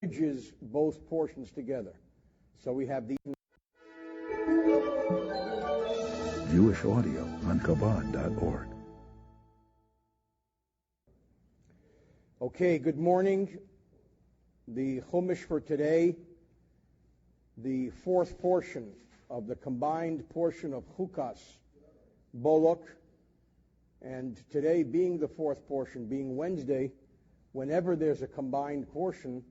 bridges both portions together. So we have the Jewish audio on Chabad.org. Okay, good morning. The Chumash for today, the fourth portion of the combined portion of Chukat Balak, and today being the fourth portion, being Wednesday, whenever there's a combined portion,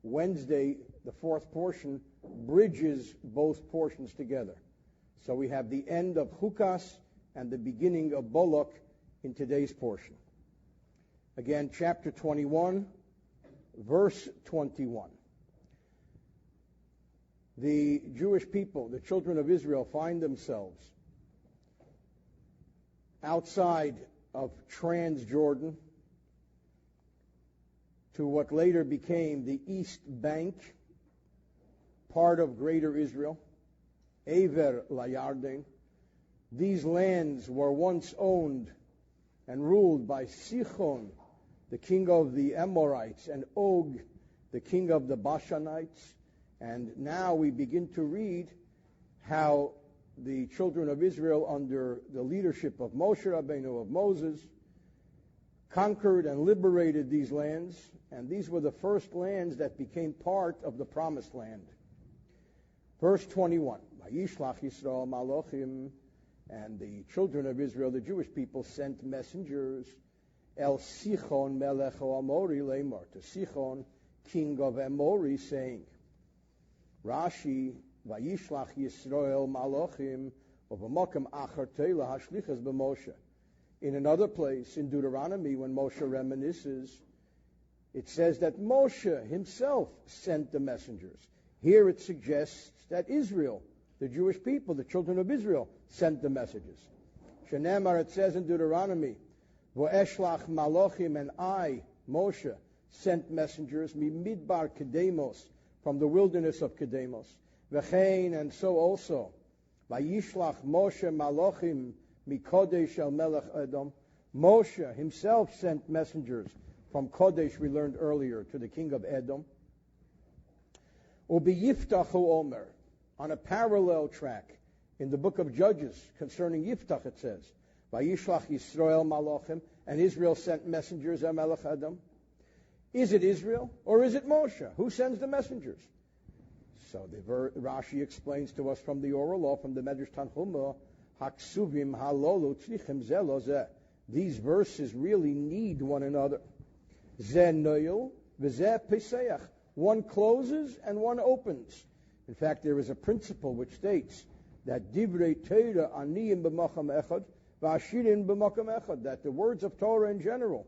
Wednesday, the fourth portion, bridges both portions together. So we have the end of Chukas and the beginning of Balak in today's portion. Again, chapter 21, verse 21. The Jewish people, the children of Israel, find themselves outside of Transjordan to what later became the East Bank, part of Greater Israel, Aver LaYarden. These lands were once owned and ruled by Sichon, the king of the Amorites, and Og, the king of the Bashanites. And now we begin to read how the children of Israel, under the leadership of Moshe Rabbeinu, of Moses, conquered and liberated these lands, and these were the first lands that became part of the Promised Land. Verse 21, Vayishlach Yisrael Malachim, and the children of Israel, the Jewish people, sent messengers, El Sichon Melech Amori Lemar, to Sichon, king of Amori, saying, Rashi, Vayishlach Yisrael Malachim, Uvamakam Achar Teila Hashlichas B'Moshe. In another place, in Deuteronomy, when Moshe reminisces, it says that Moshe himself sent the messengers. Here it suggests that Israel, the Jewish people, the children of Israel, sent the messages. Shenemar, it says in Deuteronomy, Vo'eshlach Malachim, and I, Moshe, sent messengers, Bemidbar Kedemos, from the wilderness of Kedemos. V'chein, and so also, Vayishlach Moshe Malachim, Mikodesh el Melech Edom. Moshe himself sent messengers from Kodesh, we learned earlier, to the king of Edom. Ubi Yiftachu Omer, on a parallel track in the book of Judges concerning Yiftach, it says, Vayishlach Yisrael Malachim, and Israel sent messengers el Melech Edom. Is it Israel or is it Moshe? Who sends the messengers? So the Rashi explains to us from the oral law, from the Medrash Tanchuma, Haksuvim halolu tzrichim zelozeh. These verses really need one another. Zeh noyel v'zeh peseach. One closes and one opens. In fact, there is a principle which states that divrei Torah aniyim b'macham echad v'ashirin b'macham echad. That the words of Torah in general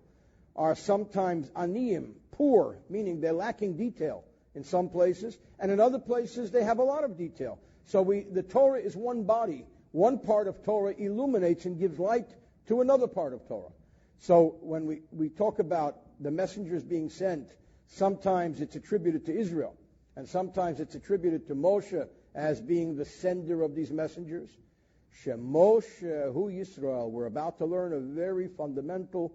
are sometimes aniyim, poor, meaning they're lacking detail in some places, and in other places they have a lot of detail. So the Torah is one body. One part of Torah illuminates and gives light to another part of Torah. So when we talk about the messengers being sent, sometimes it's attributed to Israel, and sometimes it's attributed to Moshe as being the sender of these messengers. Shemoshe hu Yisrael. We're about to learn a very fundamental,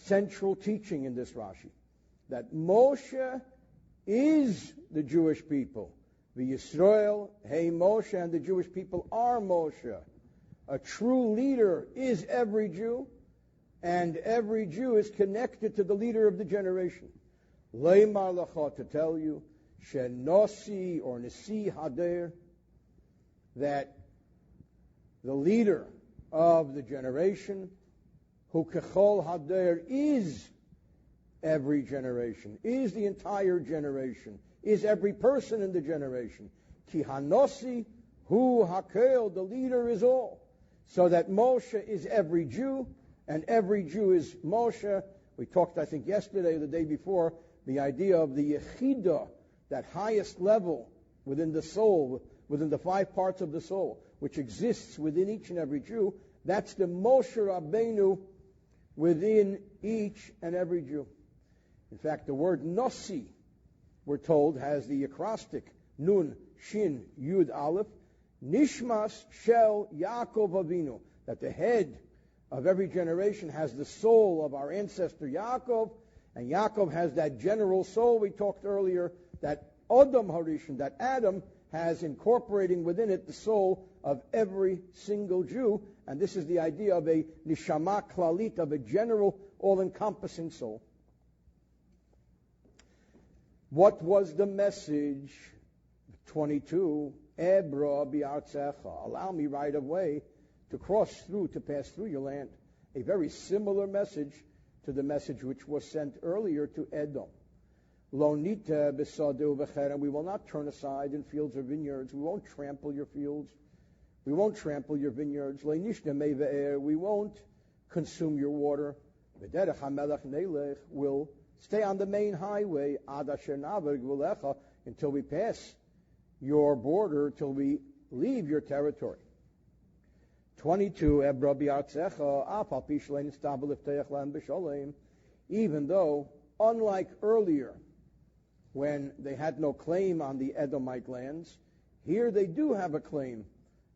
central teaching in this Rashi, that Moshe is the Jewish people. The Yisrael, hey Moshe, and the Jewish people are Moshe. A true leader is every Jew, and every Jew is connected to the leader of the generation. Leimar lacha, to tell you, shenosi or nesi hader, that the leader of the generation, who kechol hader, is every generation, is the entire generation, is every person in the generation. Ki hanosi hu hakel, the leader is all. So that Moshe is every Jew, and every Jew is Moshe. We talked, I think, yesterday or the day before, the idea of the Yechidah, that highest level within the soul, within the five parts of the soul, which exists within each and every Jew. That's the Moshe Rabbeinu within each and every Jew. In fact, the word Nosi, we're told, has the acrostic Nun, Shin, Yud, Aleph, Nishmas Shel Yaakov Avinu, that the head of every generation has the soul of our ancestor Yaakov, and Yaakov has that general soul we talked earlier that Adam Harishon, that Adam has incorporating within it the soul of every single Jew, and this is the idea of a nishama klalit, of a general, all-encompassing soul. What was the message? 22, Ebra bi'artzecha, allow me right away to pass through your land. A very similar message to the message which was sent earlier to Edom. Lo nita b'sadeu v'cherem, we will not turn aside in fields or vineyards. We won't trample your fields. We won't trample your vineyards. Lo nishna mei ve'er, we won't consume your water. V'derech hamelech nelech, will stay on the main highway, ad asher na'aveg v'lecha, until we pass your border, till we leave your territory. 22, Ebra bi'artzecha, af al pi shlein nistabel lifteich lahem b'sholem, even though, unlike earlier, when they had no claim on the Edomite lands, here they do have a claim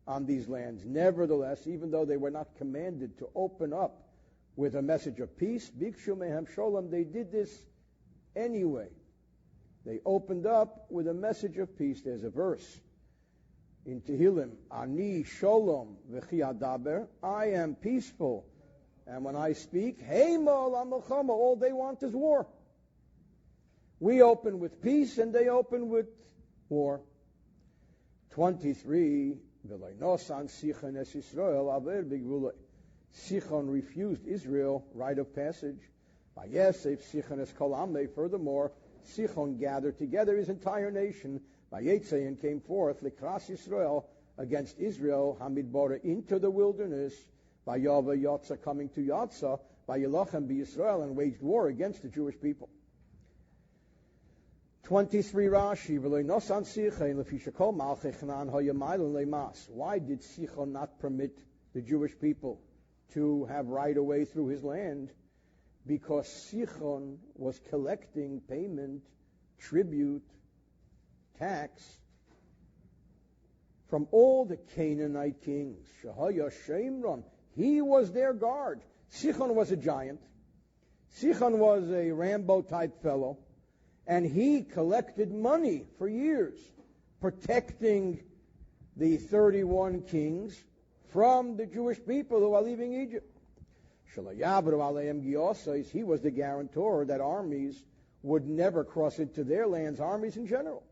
on these lands. Nevertheless, even though they were not commanded to open up with a message of peace, bikshu mehem sholem, they did this anyway. They opened up with a message of peace. There's a verse in Tehillim, Ani sholom v'chi adaber, I am peaceful, and when I speak, heima l'melchama, all they want is war. We open with peace, and they open with war. 23, V'leinosan Sichon es Yisrael aver b'gvulei. Sichon refused Israel right of passage. Vayesef Sichon es kol amei. Furthermore, Sichon gathered together his entire nation. Vayetzein came forth likras Yisrael against Israel Hamidbar into the wilderness. Vayava Yotza coming to Yotza. Vayilachem b'Yisrael, and waged war against the Jewish people. 23 Rashi, why did Sichon not permit the Jewish people to have right away through his land? Because Sichon was collecting payment, tribute, tax from all the Canaanite kings. Shahaya Shemron, he was their guard. Sichon was a giant. Sichon was a Rambo-type fellow. And he collected money for years, protecting the 31 kings from the Jewish people who are leaving Egypt. He was the guarantor that armies would never cross into their lands, armies in general.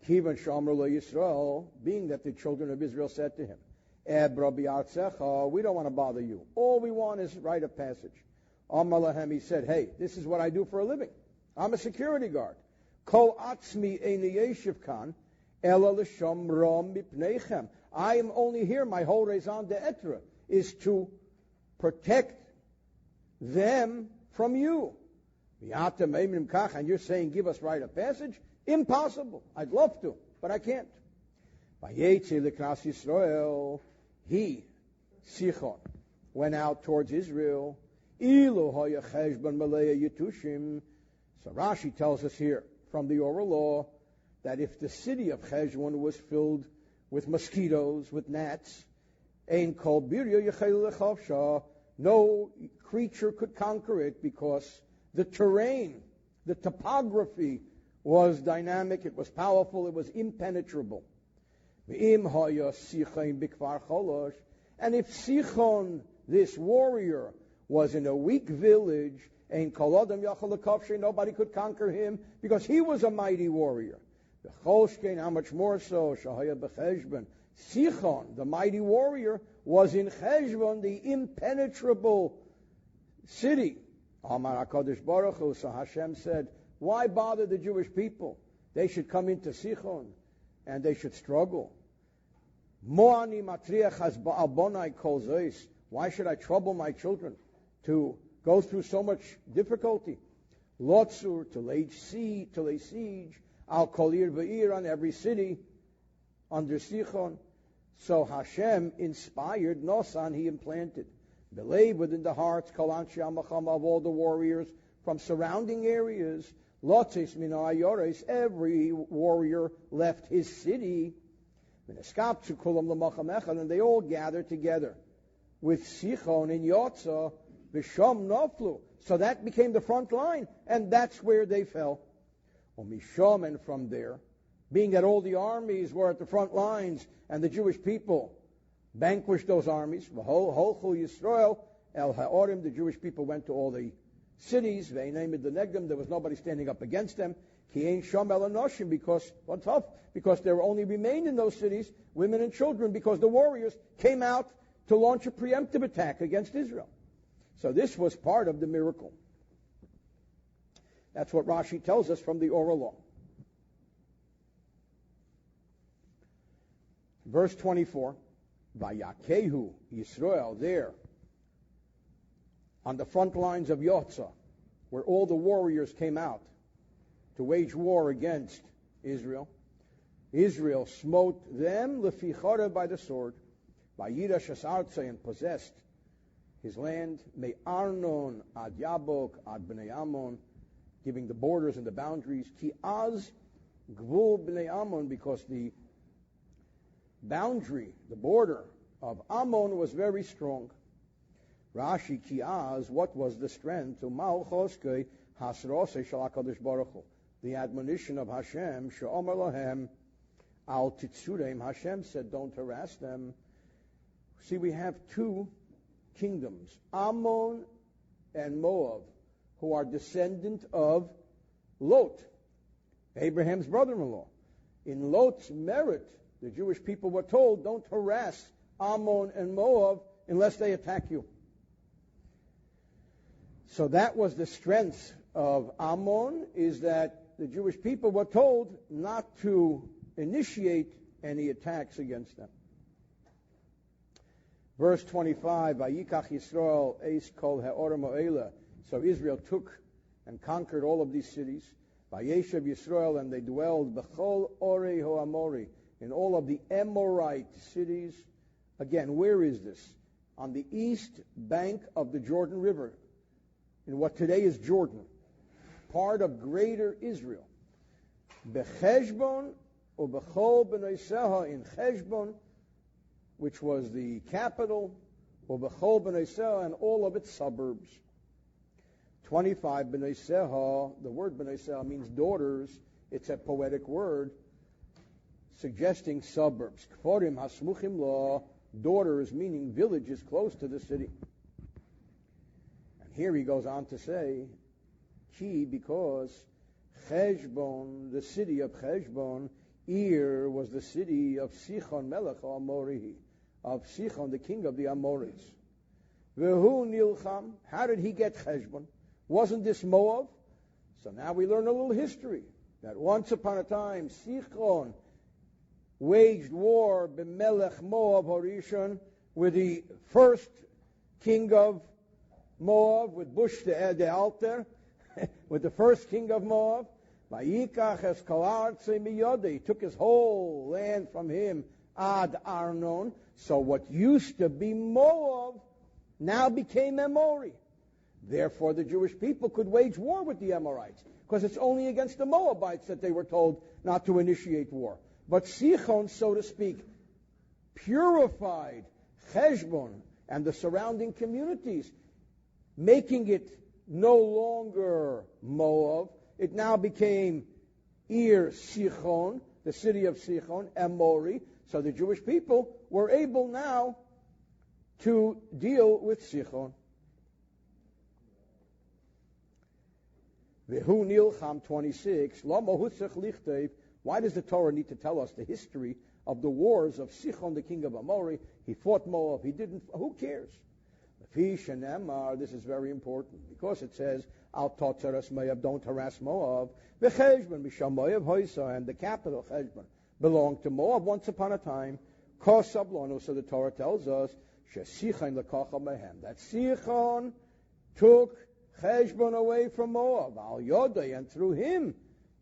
Being that the children of Israel said to him, we don't want to bother you. All we want is right of passage. He said, hey, this is what I do for a living. I'm a security guard. Kol atzmi eini yeshiv kan, ela l'shomrom mipneichem. I am only here, my whole raison d'etre is to protect them from you. And you're saying, give us right of passage? Impossible. I'd love to, but I can't. He, Sichon, went out towards Israel. So Rashi tells us here from the oral law that if the city of Cheshbon was filled with mosquitoes, with gnats, no creature could conquer it because the terrain, the topography was dynamic, it was powerful, it was impenetrable. And if Sichon, this warrior, was in a weak village, nobody could conquer him because he was a mighty warrior. How much more so? Sichon, the mighty warrior, was in Cheshbon, the impenetrable city. So Hashem said, why bother the Jewish people? They should come into Sichon and they should struggle. Why should I trouble my children to go through so much difficulty? Lotzur, to lay siege, al kolir v'ir, on every city under Sichon. So Hashem inspired Nosan, he implanted. Believe within the hearts, kol anshe ha'machama, of all the warriors from surrounding areas. Lotzis min ha'ayores, every warrior left his city. And they all gathered together with Sichon in Yotza, V'sham noflu. So that became the front line, and that's where they fell. Misham, and from there, being that all the armies were at the front lines and the Jewish people vanquished those armies, Holchu Yisrael El Ha'orim, the Jewish people went to all the cities, Ve'inayim the Negdim, there was nobody standing up against them, Ki Ein Sham El Anoshim, because there only remained in those cities women and children, because the warriors came out to launch a preemptive attack against Israel. So this was part of the miracle. That's what Rashi tells us from the oral law. Verse 24, Vayakehu Yisrael, there, on the front lines of Yotzah, where all the warriors came out to wage war against Israel. Israel smote them lefichara by the sword, Vayirash Asartze, and possessed his land, Me Arnon ad Yabok ad Bnei Ammon, giving the borders and the boundaries, Ki Az Gvul Bnei Ammon, because the boundary, the border of Ammon was very strong. Rashi, Ki Az, what was the strength? U'mal choskei hasrosei shel HaKadosh Baruch Hu, the admonition of Hashem, she'omer lahem al titzureim, Hashem said, don't harass them. See, we have two kingdoms, Ammon and Moab, who are descendant of Lot, Abraham's brother-in-law. In Lot's merit, the Jewish people were told, don't harass Ammon and Moab unless they attack you. So that was the strength of Ammon, is that the Jewish people were told not to initiate any attacks against them. Verse 25, Vayikach Yisrael eis kol ha'orim ha'ela. So Israel took and conquered all of these cities. Vayeshev Yisrael, and they dwelled b'chol orei ho'amori, in all of the Amorite cities. Again, where is this? On the east bank of the Jordan River, in what today is Jordan, part of greater Israel. Becheshbon or b'chol b'nei Seha, in Cheshbon, which was the capital, or b'chol b'nei Seha, and all of its suburbs. 25, b'nei Seha, the word b'nei Seha means daughters. It's a poetic word suggesting suburbs. Kforim hasmuchim la, daughters, meaning villages close to the city. And here he goes on to say, Ki, because Cheshbon, the city of Cheshbon, Ir was the city of Sichon Melech Amori, of Sichon, the king of the Amorites. Vehu Nilcham, how did he get Cheshbon? Wasn't this Moab? So now we learn a little history, that once upon a time, Sichon waged war b'melech Moab Horishon, with the first king of Moab, with Bush the Alter, with the first king of Moab. Vayikach es kol ha'artze miyodeh, he took his whole land from him, ad Arnon. So what used to be Moab now became Amori. Therefore the Jewish people could wage war with the Amorites, because it's only against the Moabites that they were told not to initiate war. But Sichon, so to speak, purified Cheshbon and the surrounding communities, making it no longer Moab. It now became Ir Sichon, the city of Sichon, Amori. So the Jewish people were able now to deal with Sichon. Vehu Nilcham 26. Why does the Torah need to tell us the history of the wars of Sichon, the king of Amori? He fought Moab. He didn't. Who cares? This is very important, because it says, Al Totzeres Moab, don't harass Moab. V'Cheshbon Misham Moab Hoisa, and the capital Cheshbon belonged to Moab once upon a time. Kosablonu, so the Torah tells us, Shesichon Lekacha Mehem, that Sichon took Cheshbon away from Moab, Al Yodai, and through him,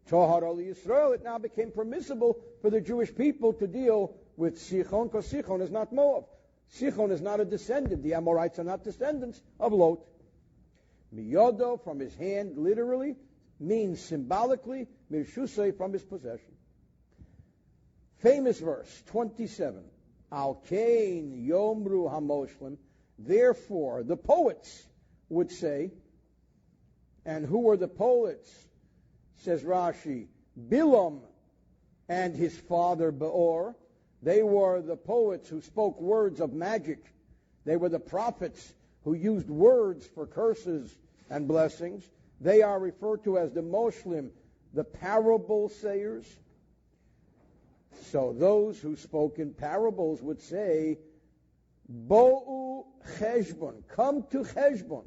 Tohar al Yisrael, it now became permissible for the Jewish people to deal with Sichon, because Sichon is not Moab. Sichon is not a descendant. The Amorites are not descendants of Lot. Miyodo, from his hand, literally, means symbolically, Mirshusei, from his possession. Famous verse, 27. Al Kain Yomru Hamoshlim. Therefore, the poets would say, and who were the poets says Rashi, Bilam and his father Beor, they were the poets who spoke words of magic. They were the prophets who used words for curses and blessings. They are referred to as the Moshlim, the parable sayers. So those who spoke in parables would say, Bo'u Cheshbon, come to Cheshbon.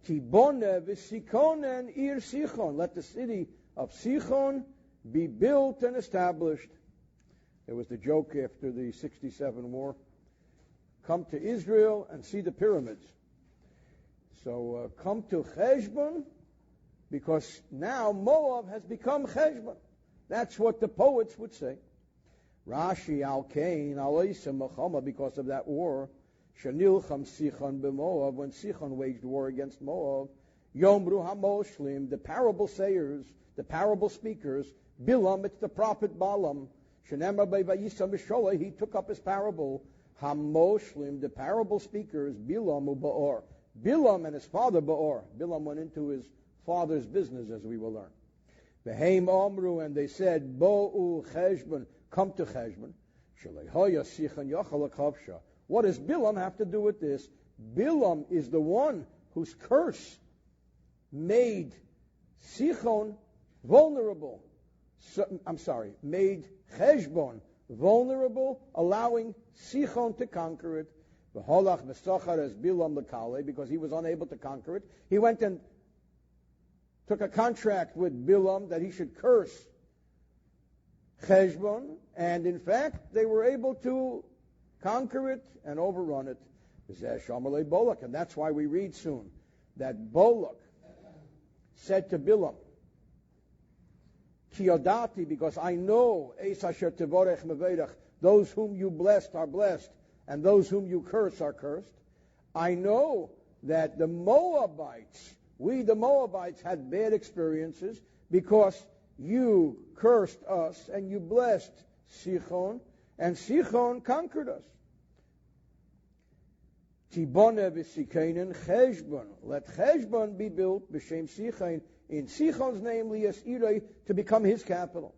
Tibone v'sikonen ir Sichon, let the city of Sichon be built and established. There was the joke after the 67 war. Come to Israel and see the pyramids. So come to Cheshbon, because now Moab has become Cheshbon. That's what the poets would say. Rashi al Kain aloisa mechama, because of that war. Shanilcham Sichon b'Moab, when Sichon waged war against Moab. Yomru hamoshlim, the parable sayers, the parable speakers. Bilam, it's the prophet Balaam. Shenemar b'vayisam b'sholah, he took up his parable. Hamoshlim, the parable speakers. Bilam u'Baor, Bilam and his father Baor. Bilam went into his father's business, as we will learn. V'heim omru, and they said, Bo'u Cheshbon, come to Cheshbon. Shalehoya Sichon yachal kavsha. What does Bilam have to do with this? Bilam is the one whose curse made Sichon vulnerable. Made Cheshbon vulnerable, allowing Sichon to conquer it. V'holach v'sochar as Bilam l'kalei, because he was unable to conquer it. He went and took a contract with Bilam that he should curse Cheshbon, and in fact, they were able to conquer it and overrun it. Balak, and that's why we read soon that Balak said to Bilam, Kiyodati, because I know those whom you blessed are blessed, and those whom you curse are cursed. I know that the Moabites, we the Moabites, had bad experiences because you cursed us and you blessed Sichon, and Sichon conquered us. Tibone v'sikeinen Cheshbon, let Cheshbon be built b'shem Sichon, in Sichon's name, liyasirei, to become his capital.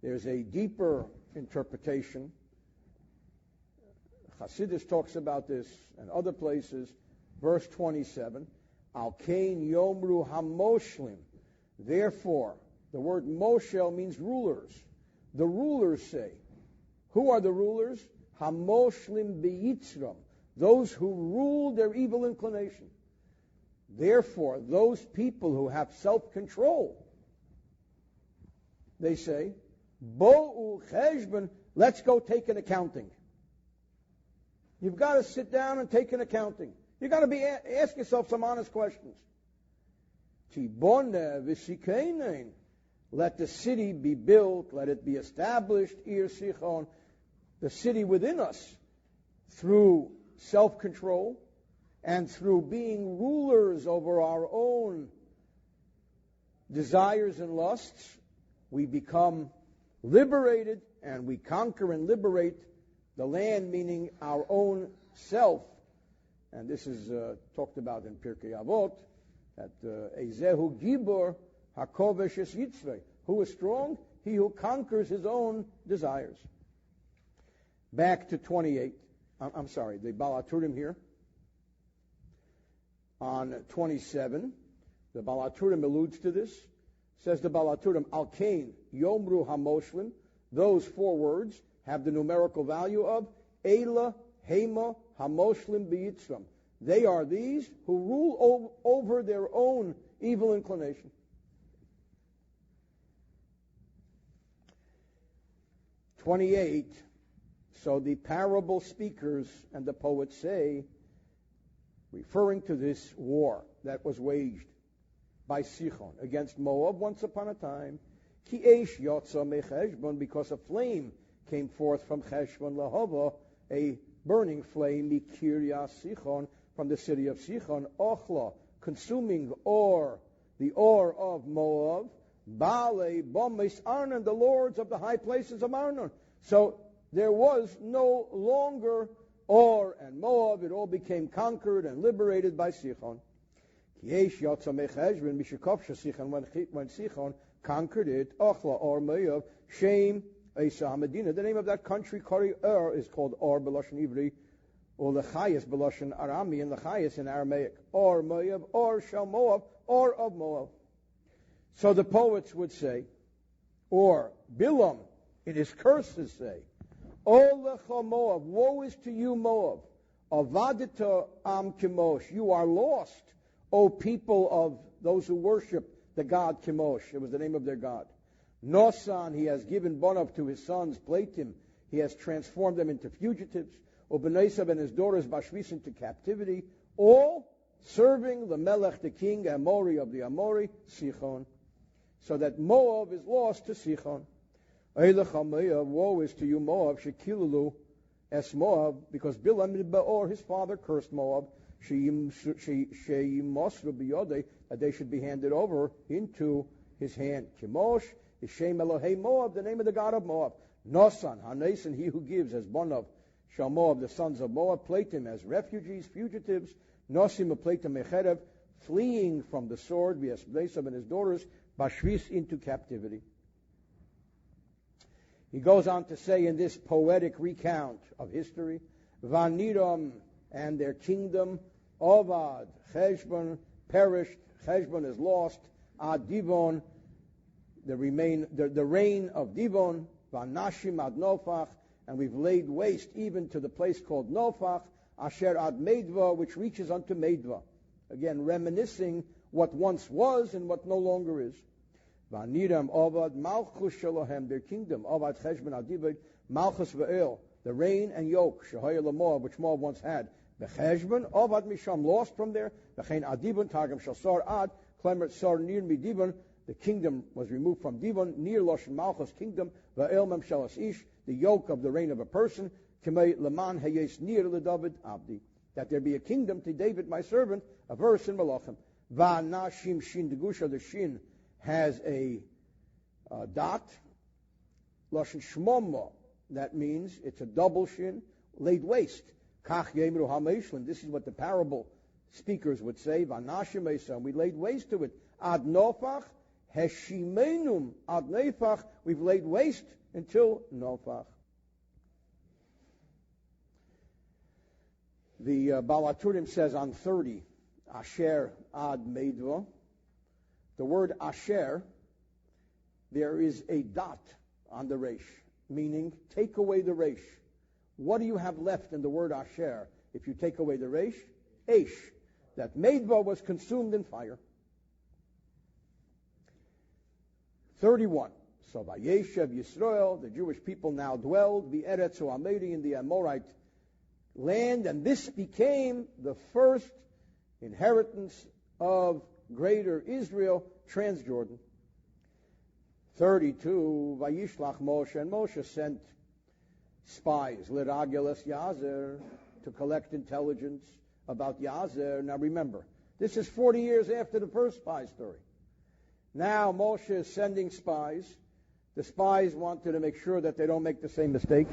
There's a deeper interpretation. Chassidus talks about this and other places. Verse 27, Al Kain Yomru Hamoshlim. Therefore, the word Moshel means rulers. The rulers say. Who are the rulers? Hamoshlim beyitzram. Those who rule their evil inclination. Therefore, those people who have self-control, they say, Bo'u Cheshbon, let's go take an accounting. You've got to sit down and take an accounting. You've got to ask yourself some honest questions. Tibone v'sikeinen, let the city be built, let it be established, Ir Sichon, the city within us, through self-control and through being rulers over our own desires and lusts. We become liberated, and we conquer and liberate the land, meaning our own self. And this is talked about in Pirkei Avot, that Ezehu Gibor Hakovesh es Yitzvei. Who is strong? He who conquers his own desires. Back to 28. The Balaturim here. On 27, the Balaturim alludes to this. Says the Balaturim, Al Kain Yomru Hamoshlim. Those four words have the numerical value of Eila Hema Hamoshlim Beyitzram. They are these who rule over their own evil inclination. (28) So the parable speakers and the poets say, referring to this war that was waged by Sichon against Moab once upon a time, Ki eish yotza mecheshbon, because a flame came forth from Cheshbon lahava, a burning flame, mikirya Sichon, from the city of Sichon, ochla, consuming ore, the ore of Moab, Bale Bomis Arnon, the lords of the high places of Arnon. So there was no longer Or and Moab. It all became conquered and liberated by Sichon. Yesh Yotza Mecheshbon Mishakov Sichon when Sichon conquered it. Ochla or Moav Shem Esa Medina. The name of that country, Kori is called Or Beloshen Ivri, or Lechayis Beloshen Arami, and Lechayis in Aramaic. Or Moav, or Shel Moav, or of Moav. So the poets would say, or Bilam in his curses say, O Lecha Moav, woe is to you Moav. Avadita Am Kimosh, you are lost, O people of those who worship the god Kimosh. It was the name of their god. Nosan, he has given Bonov to his sons, Platim, he has transformed them into fugitives. Obenesab and his daughters Bashvis into captivity, all serving the Melech, the king, Amori of the Amori, Sichon. So that Moab is lost to Sichon. Eilecha Moab, woe is to you Moab, Shekilulu es Moab, because Bilam Beor, his father, cursed Moab, that they should be handed over into his hand. Kimosh is Shem Elohei Moab, the name of the god of Moab. Nosan, Hanesan, he who gives as Bonov, shall Moab, the sons of Moab, Platim as refugees, fugitives, Nosim Platim Mecherev, fleeing from the sword, vs. Blesav and his daughters, Bashvis into captivity. He goes on to say in this poetic recount of history, Vaniram and their kingdom, Ovad, Cheshbon, perished, Cheshbon is lost, Ad Divon, the reign of Divon, Vanashim ad Nofach, and we've laid waste even to the place called Nofach, Asher ad Meidva, which reaches unto Meidva. Again, reminiscing what once was and what no longer is. Vaniram Ovad, Malchus Shalohem, their kingdom, Ovad Cheshbon ad Divon, Malchus Ve'el, the reign and yoke, Shehaya Moab, which Moab once had. Becheshbon, Ovad Misham, lost from there. Bechein Adibon, Targum Shasar Ad, Klemer Sar Nir Midibon, the kingdom was removed from Divon, near Loshen Malchus kingdom, Va'el Mem Shalas Ish, the yoke of the reign of a person, Kemei Leman Hayes Nir LeDavid Abdi, that there be a kingdom to David my servant, a verse in Malachim. Va'nashim Shin Degusha, the Shin has a dot. Loshen Shmomo, that means it's a double Shin, laid waste. Kach Yemru HaMeshlin, this is what the parable speakers would say, Vanashim Esa, we laid waste to it. Ad Nofach, Heshimenum, Ad Nefach, we've laid waste until Nofach. The Balaturim says on 30, Asher Ad Meidva, the word Asher, there is a dot on the resh, meaning take away the resh. What do you have left in the word Asher if you take away the resh? Eish, that Meidva was consumed in fire. 31. So Vayeshev Yisrael, the Jewish people now dwelled, the Eretz Amedi, in the Amorite land, and this became the first inheritance of greater Israel, Transjordan. 32. Vayishlach Moshe, and Moshe sent spies, Lirageles Yazer, to collect intelligence about Yazer. Now remember, this is 40 years after the first spy story. Now Moshe is sending spies. The spies wanted to make sure that they don't make the same mistake.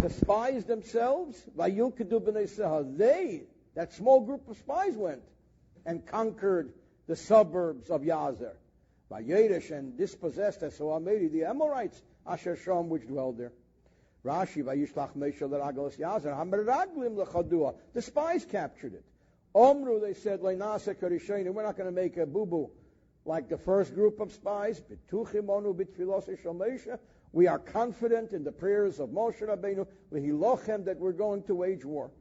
The spies themselves, Vayilkedu b'nei Sehah, they, that small group of spies, went and conquered the suburbs of Yazer. Vayeresh, and dispossessed as Soamedi, the Amorites, Asher Shom, which dwelled there. Rashi, Vayishlach Moshe l'Ragalos Yazer, Hameraglim l'Chadua. The spies captured it. Omru, they said, Leinase Karishain, we're not going to make a boo-boo like the first group of spies. Bituchimonu bitfilose Shomesha. We are confident in the prayers of Moshe Rabbeinu, Lehilochem, that we're going to wage war.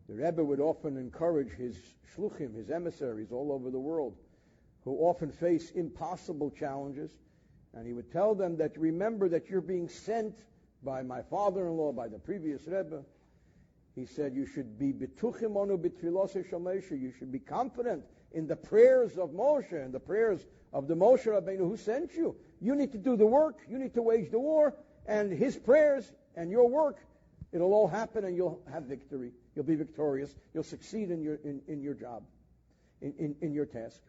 The Rebbe would often encourage his shluchim, his emissaries all over the world, who often face impossible challenges, and he would tell them that remember that you're being sent by my father-in-law, by the previous Rebbe. He said you should be bituchim onu bitfilose Shomesha. You should be confident in the prayers of Moshe and the prayers of the Moshe Rabbeinu who sent you. You need to do the work. You need to wage the war, and his prayers and your work, it'll all happen, and you'll have victory. You'll be victorious. You'll succeed in your job, in your task.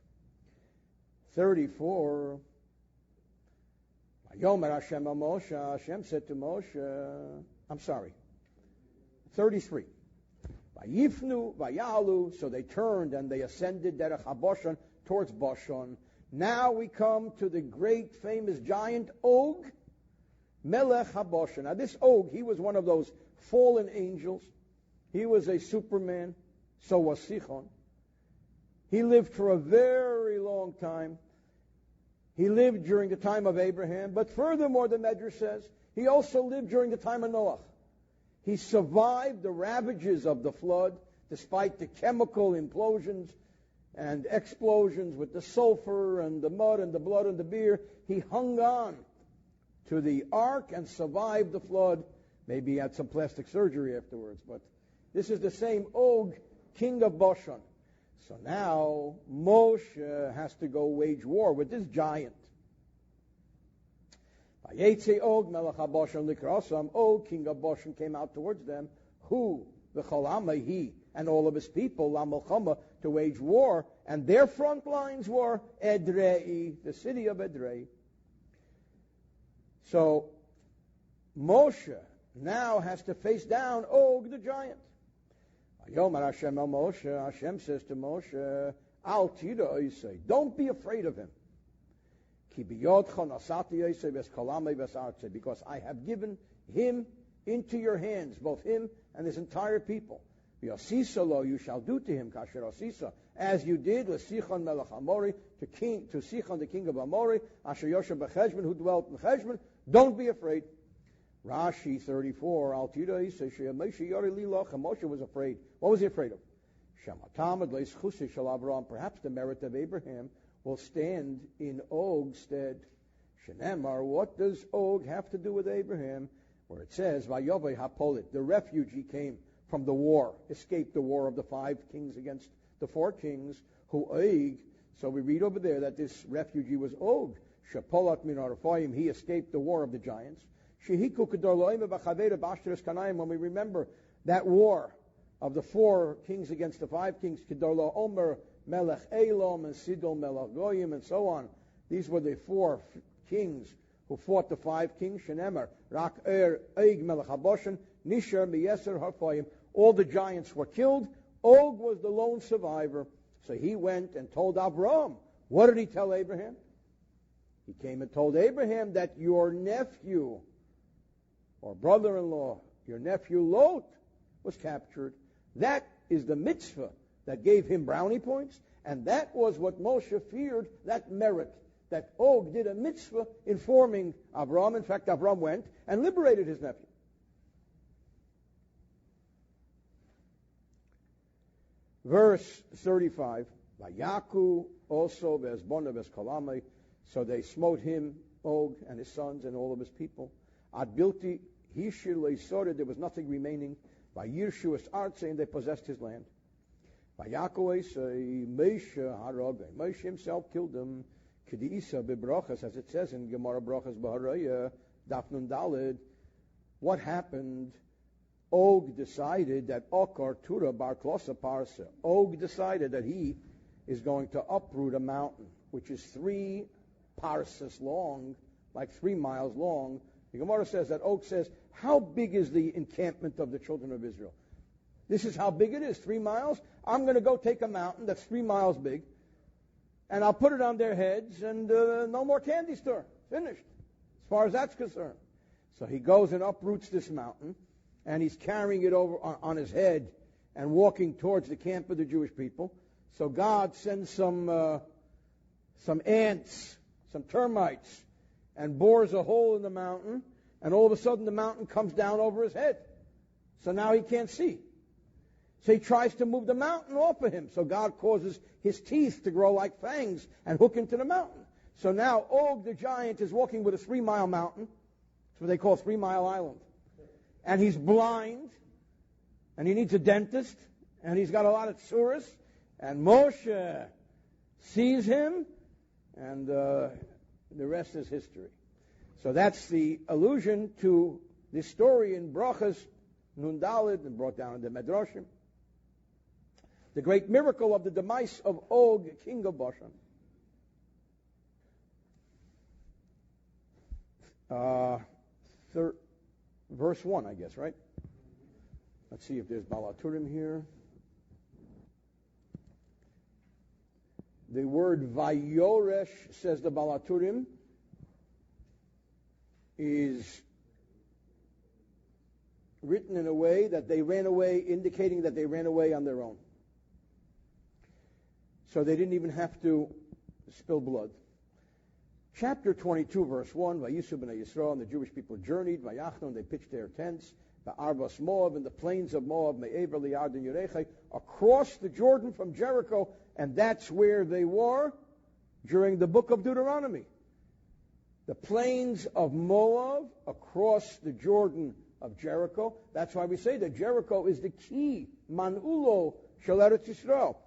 34. Yomer Hashem Moshe. Hashem said to Moshe. 33. Vayifnu, Vayalu, so they turned and they ascended Derech HaBoshan towards Bashan. Now we come to the great famous giant Og, Melech HaBoshan. Now this Og, he was one of those fallen angels. He was a Superman. So was Sichon. He lived for a very long time. He lived during the time of Abraham. But furthermore, the Medrash says, he also lived during the time of Noah. He survived the ravages of the flood, despite the chemical implosions and explosions with the sulfur and the mud and the blood and the beer. He hung on to the ark and survived the flood. Maybe he had some plastic surgery afterwards, but this is the same Og, king of Bashan. So now Moshe has to go wage war with this giant. Vayetze Og melech HaBashan likrasam. Og, king of Bashan, came out towards them. Who? V'chol amay, he and all of his people, la melchama, to wage war. And their front lines were Edrei, the city of Edrei. So Moshe now has to face down Og the giant. Yomer Hashem el Moshe, Hashem says to Moshe, Al tira oisei, don't be afraid of him. Ki biyodcha nasati oisei v'eskolame v'sartze, because I have given him into your hands, both him and his entire people. V'yosisa lo, you shall do to him, kasher osisa, as you did with Sichon melech Amori, to Sichon the king of Amori, asher Yoshe b'Cheshbon, who dwelt in Cheshbon. Don't be afraid. Rashi 34, Al tira oisei she'Moshe yori liloch, Moshe was afraid. What was he afraid of? Perhaps the merit of Abraham will stand in Og's stead. Shenemar, what does Og have to do with Abraham? Where it says, Vayovei hapolit, the refugee came from the war, escaped the war of the 5 kings against the 4 kings, who Og. So we read over there that this refugee was Og. Shapolat min arfoim, he escaped the war of the giants. Shehiku kedorloim b'chaveda b'ashteres kanayim, when we remember that war of the 4 kings against the 5 kings, Kedorla Omer, Melech Elam, and Sidon Melech Goyim, and so on. These were the 4 kings who fought the 5 kings. Shenemer, Rak Eig Melech HaBoshan, Nisher Miyeser Harfoyim. All the giants were killed. Og was the lone survivor. So he went and told Abraham. What did he tell Abraham? He came and told Abraham that your nephew, or brother-in-law, your nephew Lot, was captured. That is the mitzvah that gave him brownie points, and that was what Moshe feared, that merit, that Og did a mitzvah informing Avram. In fact, Avram went and liberated his nephew. Verse 35, Vayaku also Vezbona Vezkalame, so they smote him, Og, and his sons, and all of his people. Ad bilti hishir leisore, there was nothing remaining. By Yirshuas Artse, and they possessed his land. By Yaakov, Moshe Harab, Moshe himself killed them. Kediisa bebrachas, as it says in Gemara Brachas Baharaya, Dafnun Dalid. What happened? Og decided that Okar Tura Bar Klosa Parsa. Og decided that he is going to uproot a mountain, which is 3 parsas long, like 3 miles long. The Gemara says that Og says, how big is the encampment of the children of Israel? This is how big it is, 3 miles. I'm going to go take a mountain that's 3 miles big, and I'll put it on their heads, and no more candy store. Finished, as far as that's concerned. So he goes and uproots this mountain, and he's carrying it over on his head and walking towards the camp of the Jewish people. So God sends some ants, some termites, and bores a hole in the mountain, and all of a sudden the mountain comes down over his head. So now he can't see. So he tries to move the mountain off of him. So God causes his teeth to grow like fangs and hook into the mountain. So now Og the giant is walking with a 3-mile mountain. That's what they call 3 Mile Island. And he's blind, and he needs a dentist, and he's got a lot of tsuris. And Moshe sees him, and the rest is history. So that's the allusion to this story in Brachas Nun Daled, and brought down in the Medrashim. The great miracle of the demise of Og, king of Bashan. Verse 1, I guess, right? Let's see if there's Balaturim here. The word Vayoresh, says the Balaturim, is written in a way that they ran away, indicating that they ran away on their own. So they didn't even have to spill blood. Chapter 22, verse 1, Vayisu b'nei Yisrael, and the Jewish people journeyed, Vayachnu, and they pitched their tents, Ba'arbas Moab, in the plains of Moab, Me'ever li'Yarden Yerechai, across the Jordan from Jericho, and that's where they were during the book of Deuteronomy. The plains of Moab, across the Jordan of Jericho. That's why we say that Jericho is the key, Man'ulo Shel Eretz Yisrael.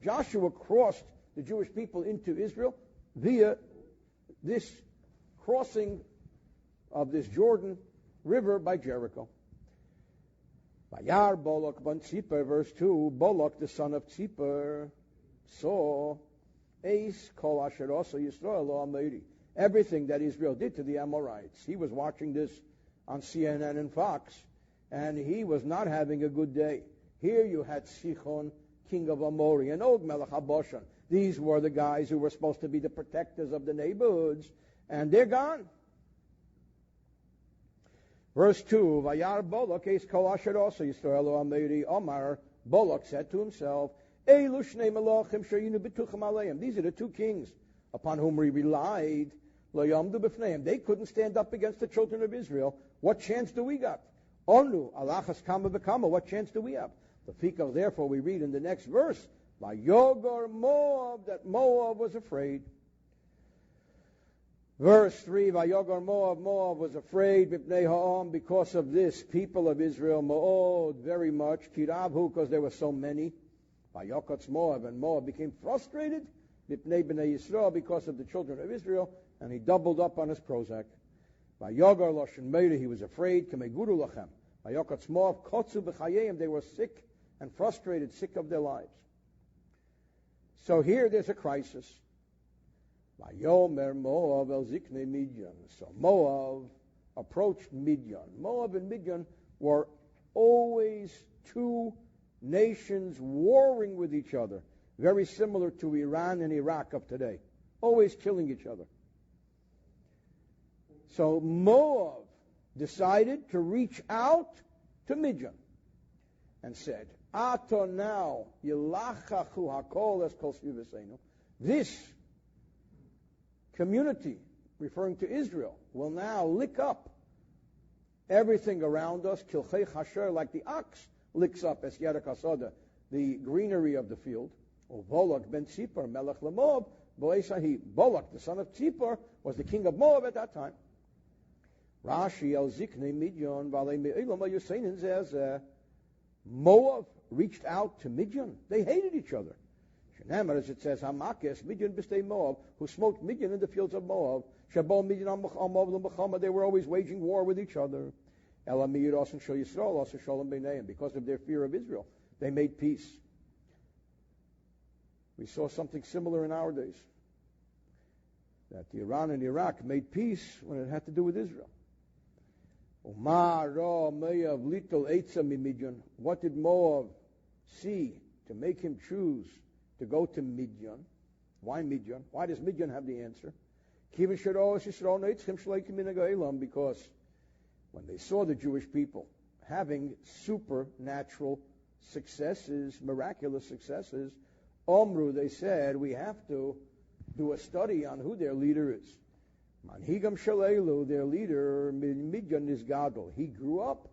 Joshua crossed the Jewish people into Israel via this crossing of this Jordan River by Jericho. Vayar Balak ben Tzipor, verse 2, Balak, the son of Tzipor, saw Eis Kol Asher Asa Yisrael Lo Amori, everything that Israel did to the Amorites. He was watching this on CNN and Fox, and he was not having a good day. Here you had Sichon, king of Amori, and Og Melech HaBashan. These were the guys who were supposed to be the protectors of the neighborhoods, and they're gone. Verse 2, Vayar Balak Eis Kol Asher Asa Yisrael Lo Amori, Omar, Balak said to himself, Elu Shnei Malachim Sheyinu B'tuchim Aleim. These are the two kings upon whom we relied. Lo Yamdu B'fneim. They couldn't stand up against the children of Israel. What chance do we got? Onu Alachas Kama B'Kama. What chance do we have? The Fikah, therefore, we read in the next verse, Vayogor Moab, that Moab was afraid. Verse 3, Vayogor Moab, Moab was afraid, B'pnei Ha'am, because of this people of Israel, Mo'od, very much, Kirabhu, because there were so many. Vayokotz Moab, and Moab became frustrated, B'pnei B'nei Yisrael, because of the children of Israel, and he doubled up on his Prozac. Vayogor Loshen Meiri, he was afraid, Kameguru Lachem. Vayokotz Moab, Kotzu B'chayim, they were sick and frustrated, sick of their lives. So here there's a crisis. Vayomer Moab el Zikne Midian. So Moab approached Midian. Moab and Midian were always two nations warring with each other, very similar to Iran and Iraq of today, always killing each other. So Moab decided to reach out to Midian and said, Ato now, Yilachachu hakol es kol svivaseinu. This community, referring to Israel, will now lick up everything around us, kilchei chasher, like the ox licks up es yerek hasoda, the greenery of the field. O Balak ben Tzipor, melech leMoab, bo'esahi. Balak, the son of Tzipor, was the king of Moab at that time. Rashi el ziknei Midian, v'alei me'ilam ha'yuseinin zeh. Moab reached out to Midian. They hated each other. Shenamar, as it says, Hamakes, Midian b'stei Moab, who smote Midian in the fields of Moab. Shabal Midian Moab l'mechama, they were always waging war with each other. Ela miyiros and shel Yisrael, also shalom b'neiim, because of their fear of Israel. They made peace. We saw something similar in our days. That Iran and Iraq made peace when it had to do with Israel. What did Moab see to make him choose to go to Midian? Why Midian? Why does Midian have the answer? Because when they saw the Jewish people having supernatural successes, miraculous successes, Omru, they said, we have to do a study on who their leader is. Manhigam Shalelu, their leader, Midian is Gadol. He grew up.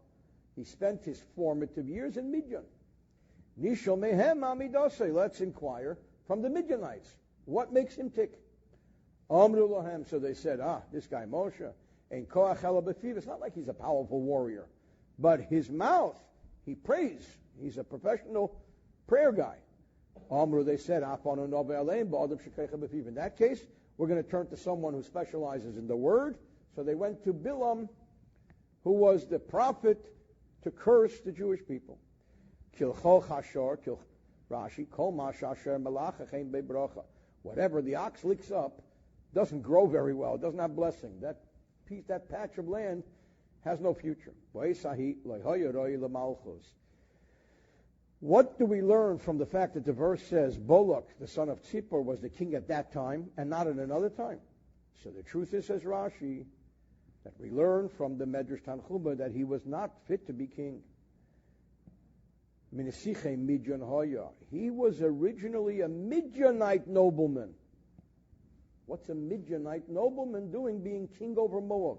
He spent his formative years in Midian. Nishal Mehem Amidose. Let's inquire from the Midianites. What makes him tick? Amru Lahem. So they said, this guy Moshe, ain't Koach Ela B'fiv. It's not like he's a powerful warrior, but his mouth, he prays. He's a professional prayer guy. Amru, they said, in that case, we're going to turn to someone who specializes in the word. So they went to Bilam, who was the prophet to curse the Jewish people. Kilchol chashor, Rashi, kol mashasher malachachem bebracha. Whatever the ox licks up doesn't grow very well. It doesn't have blessing. That patch of land has no future. What do we learn from the fact that the verse says Balak, the son of Tzipor, was the king at that time and not at another time? So the truth is, says Rashi, that we learn from the Medrash Tanchuma that he was not fit to be king. He was originally a Midianite nobleman. What's a Midianite nobleman doing being king over Moab?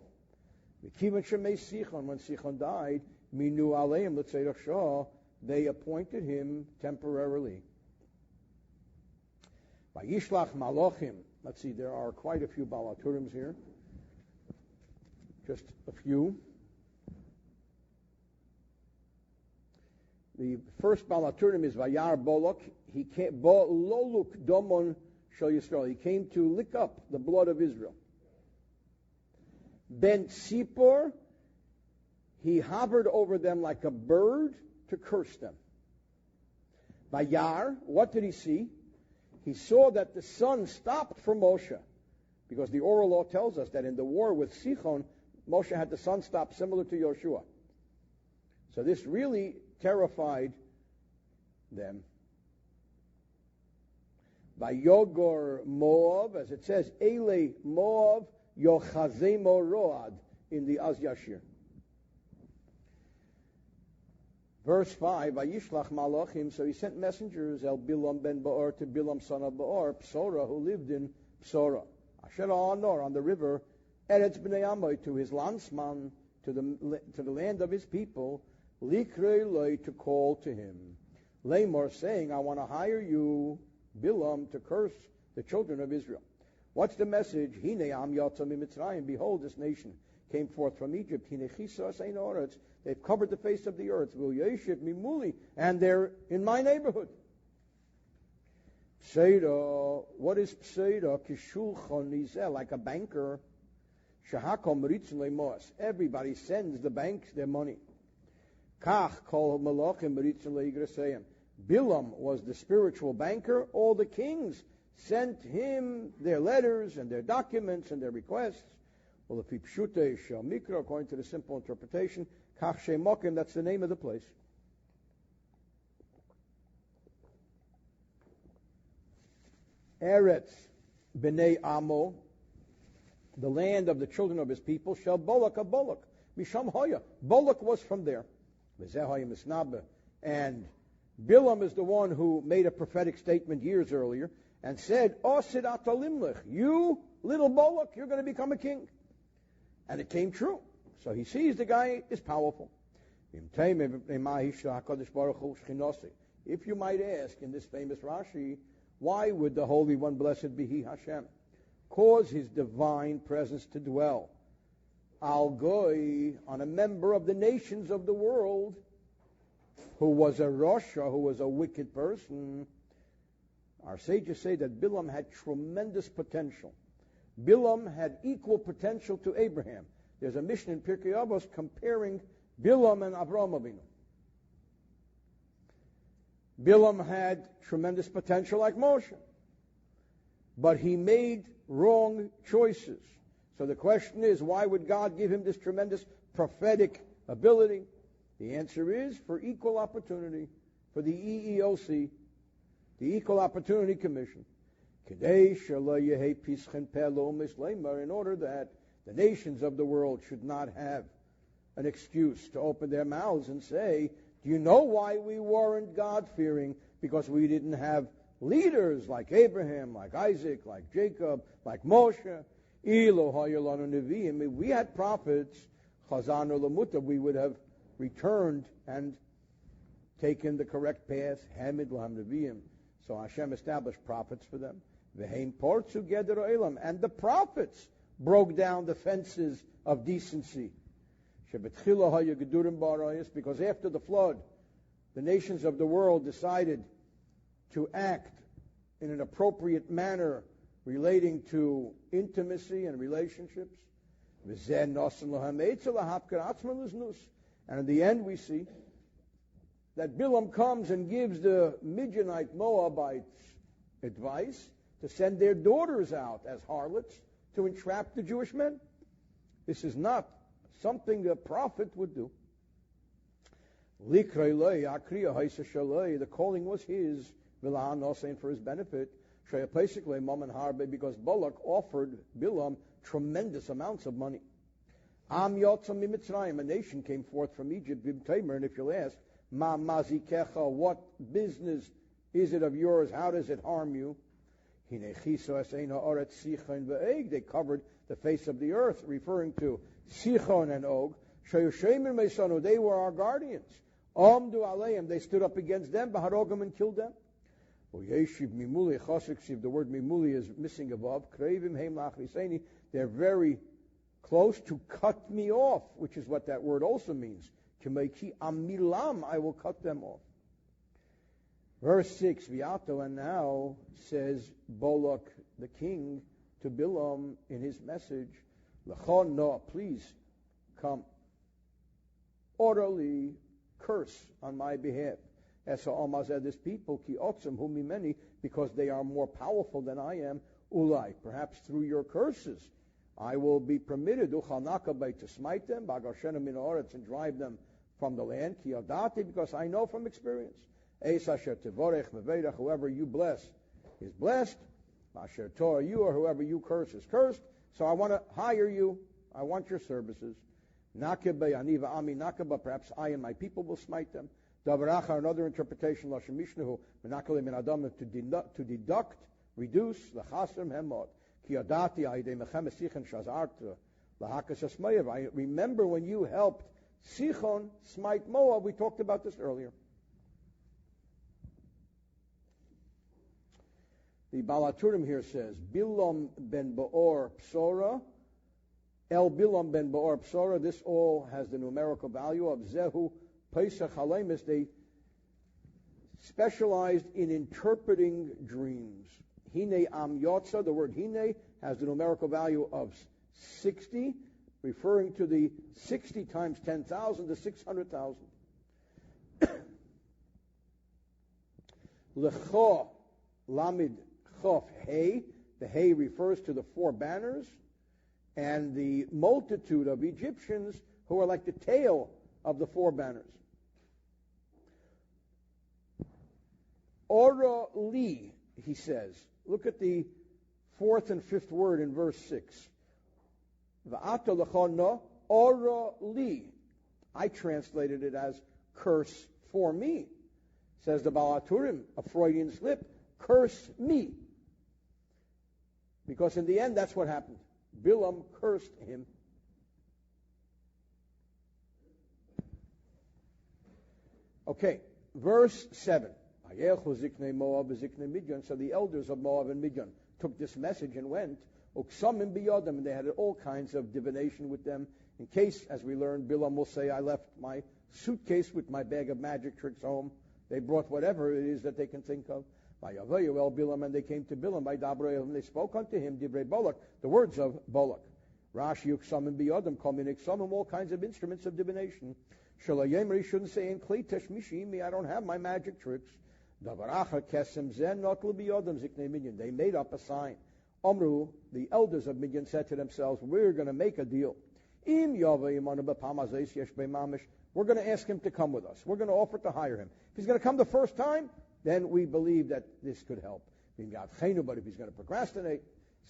When Sichon died, Minu Aleim L'Tzedach Shah, they appointed him temporarily. Vayishlach Malachim. Let's see, there are quite a few Balaturim here. Just a few. The first Balaturim is Vayar Balak. He came, Loluk Domon Shel Yisrael. He came to lick up the blood of Israel. Ben Tzipor, he hovered over them like a bird to curse them. Vayar, what did he see? He saw that the sun stopped for Moshe, because the oral law tells us that in the war with Sichon, Moshe had the sun stop, similar to Yoshua. So this really terrified them. Vayogor Moab, as it says, Ele Moab Yochazemo Road in the Az Yashir. Verse 5, Vayishlach Malachim, so he sent messengers, El Bilam ben Ba'or, to Bilam son of Ba'or, Psora, who lived in Psora. Asher Anor, on the river, Eretz Bnei Amoy, to his landsman, to the land of his people, Likrei Loi, to call to him. Lamor, saying, I want to hire you, Bilam, to curse the children of Israel. What's the message? Hine am yatzah miMitzrayim. Behold, this nation came forth from Egypt. Hine chisas ein oretz. They've covered the face of the earth. V'u yeshiv mimuli, and they're in my neighborhood. Pseida. What is pseida? Kishulchon nizeh, like a banker. Shahakol meritzin le'mos. Everybody sends the banks their money. Kach kol malachim meritzin le'igraseyim. Bilam was the spiritual banker. All the kings sent him their letters and their documents and their requests. Well, if Pshute Shel Mikra, according to the simple interpretation, Kach Shemokim, that's the name of the place. Eretz Bnei Amo, the land of the children of his people, Shel Balak a Balak, Misham Hoya. Balak was from there. And Bilam is the one who made a prophetic statement years earlier and said, Osid atalimlich, you, little Balak, you're going to become a king. And it came true. So he sees the guy is powerful. If you might ask in this famous Rashi, why would the Holy One, blessed be He, Hashem, cause His divine presence to dwell al goy, on a member of the nations of the world, who was a Rasha, who was a wicked person? Our sages say that Bilam had tremendous potential. Bilam had equal potential to Abraham. There's a mission in Pirkei Avos comparing Bilam and Avraham Avinu. Bilam had tremendous potential like Moshe, but he made wrong choices. So the question is, why would God give him this tremendous prophetic ability? The answer is for equal opportunity, for the EEOC, the Equal Opportunity Commission. In order that the nations of the world should not have an excuse to open their mouths and say, do you know why we weren't God-fearing? Because we didn't have leaders like Abraham, like Isaac, like Jacob, like Moshe. If we had prophets, we would have returned and taken the correct path. So Hashem established prophets for them. And the prophets broke down the fences of decency. Because after the flood, the nations of the world decided to act in an appropriate manner relating to intimacy and relationships. And in the end we see that Bilam comes and gives the Midianite Moabites advice to send their daughters out as harlots to entrap the Jewish men. This is not something a prophet would do. The calling was his, and for his benefit, because Balak offered Bilam tremendous amounts of money. A nation came forth from Egypt, and if you'll ask, what business is it of yours? How does it harm you? They covered the face of the earth, referring to Sichon and Og. They were our guardians. They stood up against them, and killed them. The word mimuli is missing above. They're very close to cut me off, which is what that word also means. I will cut them off. Verse 6, and now says Balak the king to Bilam in his message, please come. Orderly curse on my behalf. This people, because they are more powerful than I am, ulai, perhaps through your curses, I will be permitted to smite them, and drive them from the land, because I know from experience. Whoever you bless is blessed. Torah, you, or whoever you curse is cursed. So I want to hire you. I want your services. Perhaps I and my people will smite them. Another interpretation, to deduct, reduce, I remember when you helped Sichon smite Moab. We talked about this earlier. The Balaturim here says, Bilam ben Baor Psora, El Bilam ben Baor Psora. This all has the numerical value of Zehu Pesach Halemis. They specialized in interpreting dreams. Hine Am Yotza, the word Hine has the numerical value of 60, referring to the 60 times 10,000 to 600,000. Lecho Lamid Chof Hay, the Hay refers to the four banners, and the multitude of Egyptians who are like the tail of the four banners. Ora li, he says. Look at the fourth and fifth word in verse 6. Va'ata lechono ora li. I translated it as curse for me. Says the Balaturim, a Freudian slip, curse me. Because in the end, that's what happened. Bilam cursed him. Okay, verse 7. So the elders of Moab and Midian took this message and went. And they had all kinds of divination with them. In case, as we learned, Bilam will say, I left my suitcase with my bag of magic tricks home. They brought whatever it is that they can think of. Bilam, and they came to Bilam by Dabrei, and they spoke unto him, Dibrei Balak, the words of Balak. Rashi Yuksam Biyodam, Kominik all kinds of instruments of divination. Shalayemri shouldn't say in Klitesh Mishimi, I don't have my magic tricks. Davaracha Kesem Zen Notl Biyodam Zikne Midian. They made up a sign. Omru, the elders of Midian, said to themselves, we're going to make a deal. Im we're going to ask him to come with us. We're going to offer to hire him. If he's going to come the first time, then we believe that this could help. But if he's going to procrastinate,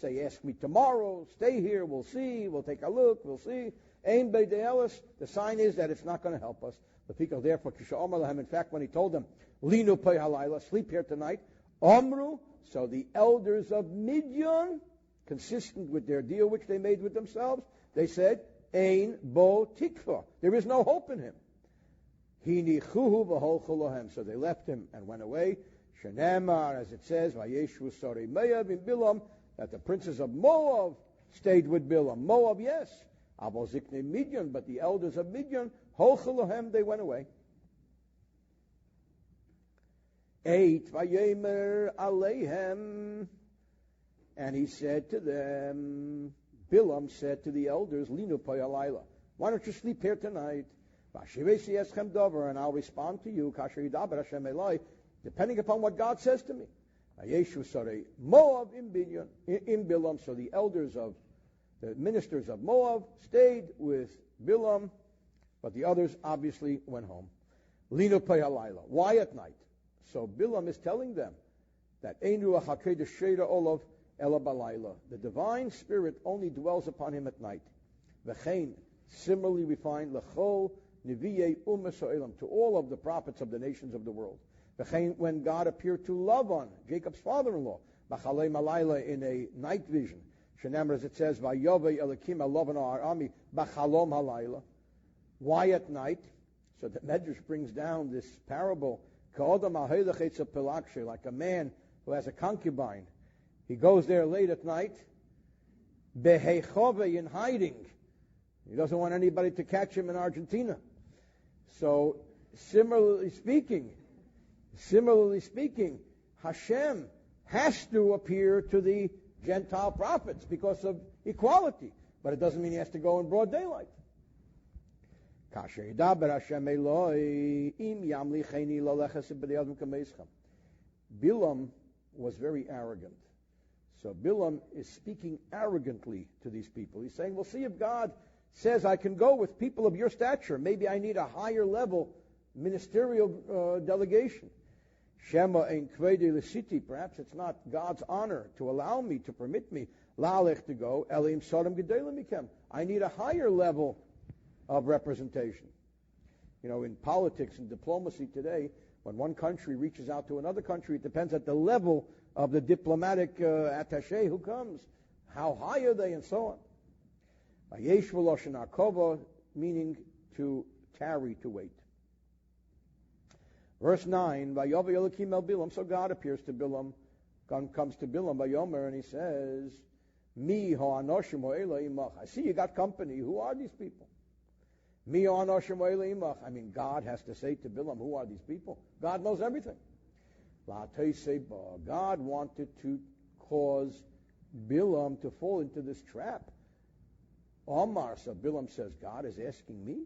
say, ask me tomorrow, stay here, we'll see, we'll take a look, we'll see. Ein Beideelis, the sign is that it's not going to help us. Therefore, in fact, when he told them, Linu Pei Halayla, sleep here tonight, Omru, so the elders of Midian, consistent with their deal which they made with themselves, they said, Ein Bo Tikva, there is no hope in him. So they left him and went away. Shenemar, as it says, Vayeshu Sari Meyav in Bilam, that the princes of Moab stayed with Bilam. Moab, yes. Abel Zikne Midian, but the elders of Midian, Holchalohem, they went away. 8, Vayemer Alehem, and he said to them, Bilam said to the elders, Linu Poyalayla, why don't you sleep here tonight? And I'll respond to you, depending upon what God says to me. Moab in Bilam, so the elders of The ministers of Moab stayed with Bilam, but the others obviously went home. Lino Halayla. Why at night? So Bilam is telling them that Einu HaKedesh Sheda Olav Ela Balayla. The divine spirit only dwells upon him at night. V'chein. Similarly, we find L'chol Nevi'ei Umas Ha'olam, to all of the prophets of the nations of the world. V'chein, when God appeared to Lavan, Jacob's father-in-law, B'chalei Malayla, in a night vision. Shenamar, as it says, Vayovei Elokim Lavan Arami B'chalom Halayla. Why at night? So the Medrash brings down this parable, like a man who has a concubine. He goes there late at night, in hiding. He doesn't want anybody to catch him in Argentina. So, similarly speaking, Hashem has to appear to the Gentile prophets because of equality. But it doesn't mean he has to go in broad daylight. Bilam was very arrogant. So Bilam is speaking arrogantly to these people. He's saying, well, see, if God says I can go with people of your stature, maybe I need a higher level ministerial delegation. Shema ein kvede l'siti, perhaps it's not God's honor to allow me, to permit me, la'alech, to go, elim sodom gedolim mikem. I need a higher level of representation. You know, in politics and diplomacy today, when one country reaches out to another country, it depends at the level of the diplomatic attaché who comes. How high are they, and so on. Vayesh v'loshen akova, meaning to tarry, to wait. Verse 9, Vayovei Elokim el Bilam, so God appears to Bilam, comes to Bilam, Vayomer, and he says, Mi ha'anoshim ha'ela imach. I see you got company. Who are these people? Mi ha'anoshim ha'ela imach. I mean, God has to say to Bilam, who are these people? God knows everything. La teiseba. God wanted to cause Bilam to fall into this trap. Omar, so Bilam says, God is asking me?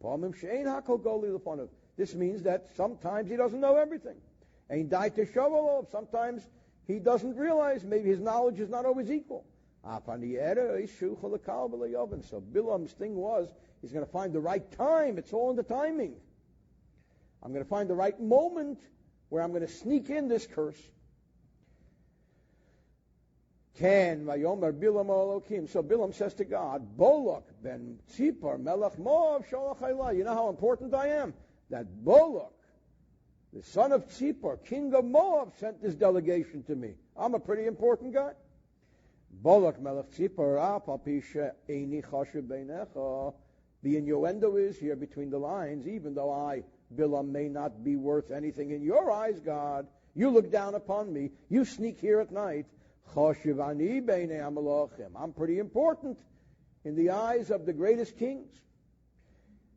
Pamim she'ein hakol goli lefonav. This means that sometimes he doesn't know everything. Ein dai teshavalov. Sometimes he doesn't realize, maybe his knowledge is not always equal. So Bilam's thing was, he's going to find the right time. It's all in the timing. I'm going to find the right moment where I'm going to sneak in this curse. Ken vayomer Bilam Elokim. So Bilam says to God, Balak Bemidbar melech Moab sholach elah. You know how important I am? That Balak, the son of Tzipor, king of Moab, sent this delegation to me. I'm a pretty important guy. Balak melech Tzipor apapisha eini chashuv beinecha. The innuendo is here between the lines, even though I, Bilam, may not be worth anything in your eyes, God. You look down upon me. You sneak here at night. Chashuv ani beinei hamalachim. I'm pretty important in the eyes of the greatest kings.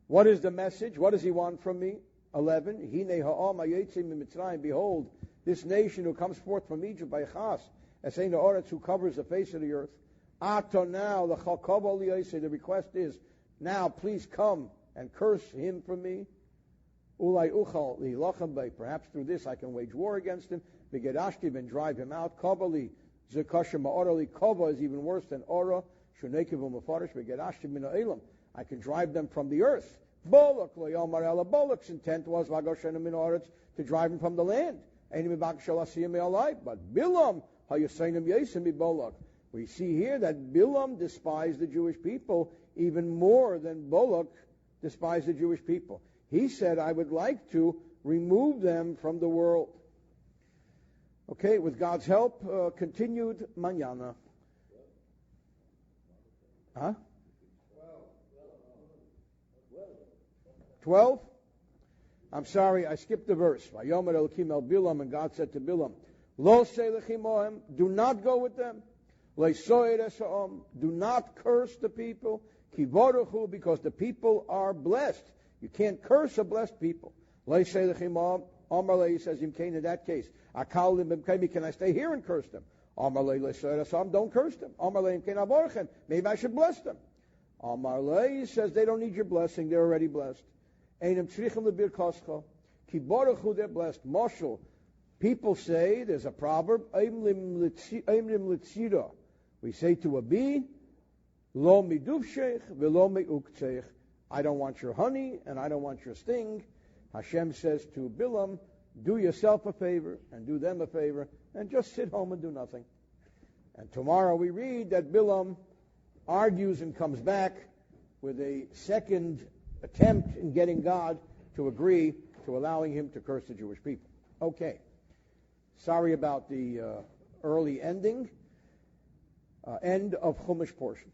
What is the message? What does he want from me? 11. Hine ha'am hayetzim mitzrayim. Behold, this nation who comes forth from Egypt by Chas, Esein ha'aretz, who covers the face of the earth. Ato now, the chakov aliyoseh. The request is, now please come and curse him from me. Ulai uchal lilachem bei. Perhaps through this I can wage war against him. Begedashtiv, and drive him out. Kabali zekashem ma'orali. Kava is even worse than ora. Shunekiv u'mefarish begedashtiv min ha'elam. I can drive them from the earth. Balak loyomar ela. Balak's intent was vagoshenim min haaretz, to drive them from the land. Einim bak shalasiyim me'alai. But Bilam hayaseinim yesim mi Balak. We see here that Bilam despised the Jewish people even more than Balak despised the Jewish people. He said, I would like to remove them from the world. Okay, with God's help, continued mañana. Huh? 12? I'm sorry, I skipped the verse. Vayomer Elokim el Bilam, and God said to Bilam, Lo selechim mohem, do not go with them. Leisoed esa'om, do not curse the people. Kivoruchu, because the people are blessed. You can't curse a blessed people. Leiselechim mohem, Amar le, he says, Imkain, in that case, Akal lim, can I stay here and curse them? Amar le, leisoed esa'om, don't curse them. Amar le, Imkain avorchem, maybe I should bless them. Amar le, he says, they don't need your blessing, they're already blessed. Einem tzrichim lebir koscha. Ki baruchu, they're blessed. Moshel. People say, there's a proverb, Eimlim litzira. We say to a bee, Lo miduvshech velo meuktzech. I don't want your honey and I don't want your sting. Hashem says to Bilam, do yourself a favor and do them a favor and just sit home and do nothing. And tomorrow we read that Bilam argues and comes back with a second attempt in getting God to agree to allowing him to curse the Jewish people. Okay. Sorry about the early ending. End of Chumash portion.